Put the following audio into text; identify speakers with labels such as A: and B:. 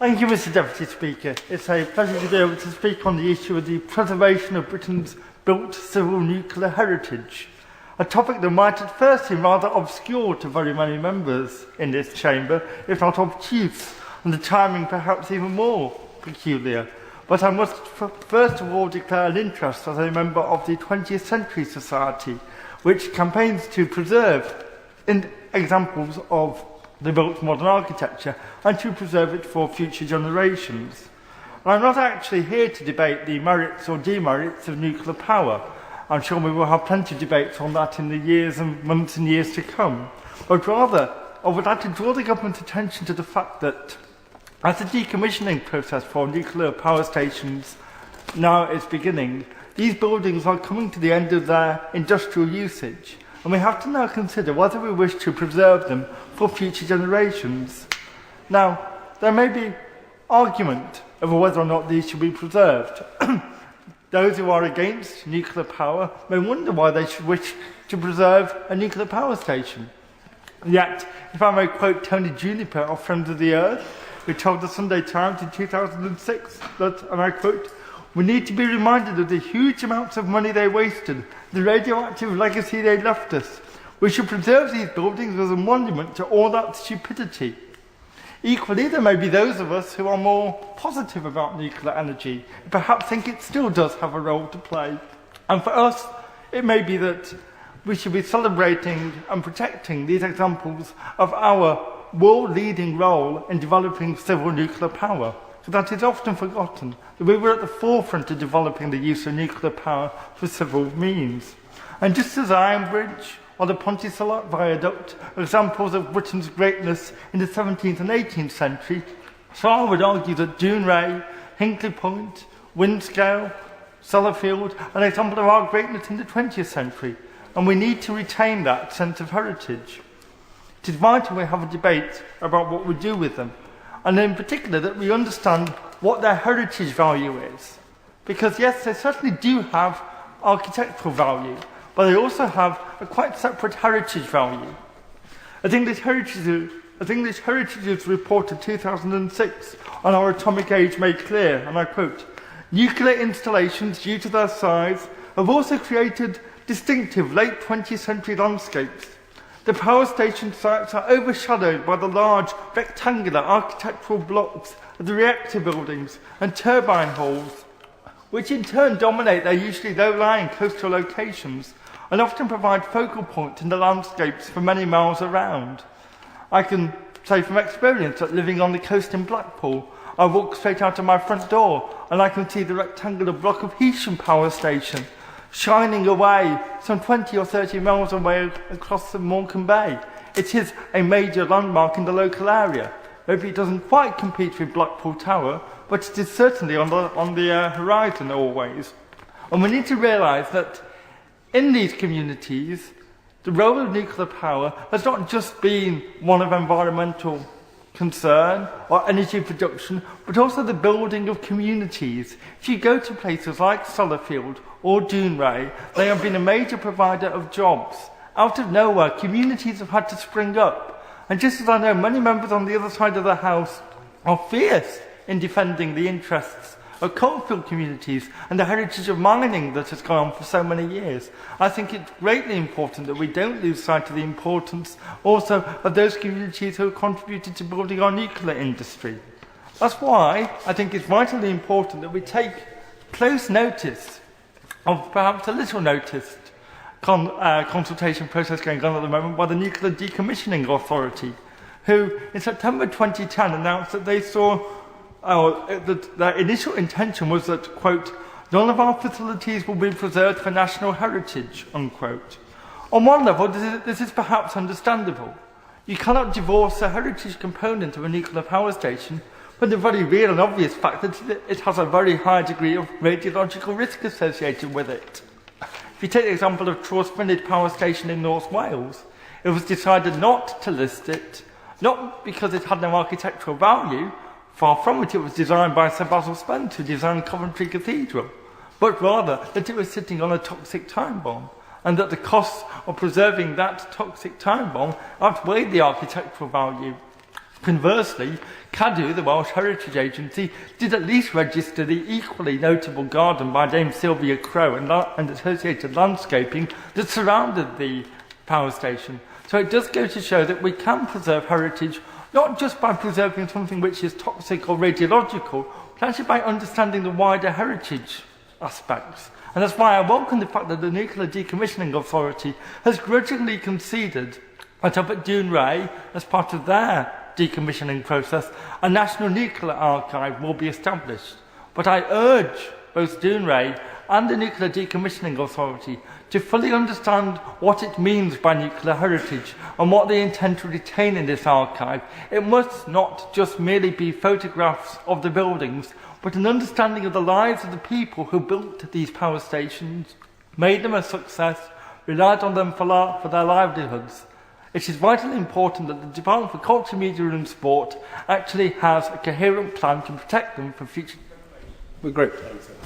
A: Thank you, Mr Deputy Speaker. It's a pleasure to be able to speak on the issue of the preservation of Britain's built civil nuclear heritage, a topic that might at first seem rather obscure to very many members in this chamber, if not obtuse, and the timing perhaps even more peculiar. But I must first of all declare an interest as a member of the 20th Century Society, which campaigns to preserve examples of the built modern architecture and to preserve it for future generations. And I'm not actually here to debate the merits or demerits of nuclear power. I'm sure we will have plenty of debates on that in the years and months and years to come. But rather, I would like to draw the government's attention to the fact that as the decommissioning process for nuclear power stations now is beginning, these buildings are coming to the end of their industrial usage, and we have to now consider whether we wish to preserve them for future generations. Now, there may be argument over whether or not these should be preserved. Those who are against nuclear power may wonder why they should wish to preserve a nuclear power station. Yet, if I may quote Tony Juniper of Friends of the Earth, who told the Sunday Times in 2006 that, and I quote, "We need to be reminded of the huge amounts of money they wasted, the radioactive legacy they left us. We should preserve these buildings as a monument to all that stupidity." Equally, there may be those of us who are more positive about nuclear energy, who perhaps think it still does have a role to play. And for us, it may be that we should be celebrating and protecting these examples of our world-leading role in developing civil nuclear power. So that is often forgotten, that we were at the forefront of developing the use of nuclear power for civil means. And just as Iron Bridge or the Pontysalot Viaduct are examples of Britain's greatness in the 17th and 18th century, so I would argue that Dounreay, Hinkley Point, Windscale, Sellafield are an example of our greatness in the 20th century, and we need to retain that sense of heritage. It is vital we have a debate about what we do with them, and in particular that we understand what their heritage value is. Because yes, they certainly do have architectural value, but they also have a quite separate heritage value. As English Heritage's report of 2006 on our atomic age made clear, and I quote, "Nuclear installations, due to their size, have also created distinctive late 20th century landscapes. The power station sites are overshadowed by the large rectangular architectural blocks of the reactor buildings and turbine halls, which in turn dominate their usually low-lying coastal locations and often provide focal points in the landscapes for many miles around. I can say from experience that living on the coast in Blackpool, I walk straight out of my front door and I can see the rectangular block of Heysham Power Station shining away some 20 or 30 miles away across the Morecambe Bay. It is a major landmark in the local area. Maybe it doesn't quite compete with Blackpool Tower, but it is certainly on the horizon always. And we need to realise that in these communities, the role of nuclear power has not just been one of environmental concern or energy production, but also the building of communities. If you go to places like Sellafield or Dounreay, they have been a major provider of jobs. Out of nowhere, communities have had to spring up. And just as I know many members on the other side of the House are fierce in defending the interests of coalfield communities and the heritage of mining that has gone on for so many years, I think it's greatly important that we don't lose sight of the importance also of those communities who have contributed to building our nuclear industry. That's why I think it's vitally important that we take close notice of perhaps a little noticed consultation process going on at the moment by the Nuclear Decommissioning Authority, who in September 2010 announced that they saw that their initial intention was that, quote, "None of our facilities will be preserved for national heritage," unquote. On one level, this is perhaps understandable. You cannot divorce the heritage component of a nuclear power station from the very real and obvious fact that it has a very high degree of radiological risk associated with it. If you take the example of Trawsfynydd Power Station in North Wales, it was decided not to list it, not because it had no architectural value. Far from it, it was designed by Sir Basil Spence, who designed Coventry Cathedral, but rather that it was sitting on a toxic time bomb, and that the costs of preserving that toxic time bomb outweighed the architectural value. Conversely, Cadw, the Welsh Heritage Agency, did at least register the equally notable garden by Dame Sylvia Crow and associated landscaping that surrounded the power station. So it does go to show that we can preserve heritage not just by preserving something which is toxic or radiological, but actually by understanding the wider heritage aspects. And that's why I welcome the fact that the Nuclear Decommissioning Authority has grudgingly conceded that up at Dounreay, as part of their decommissioning process, a National Nuclear Archive will be established. But I urge both Dounreay and the Nuclear Decommissioning Authority to fully understand what it means by nuclear heritage and what they intend to retain in this archive. It must not just merely be photographs of the buildings, but an understanding of the lives of the people who built these power stations, made them a success, relied on them for their livelihoods. It is vitally important that the Department for Culture, Media and Sport actually has a coherent plan to protect them for future generations.
B: We're great.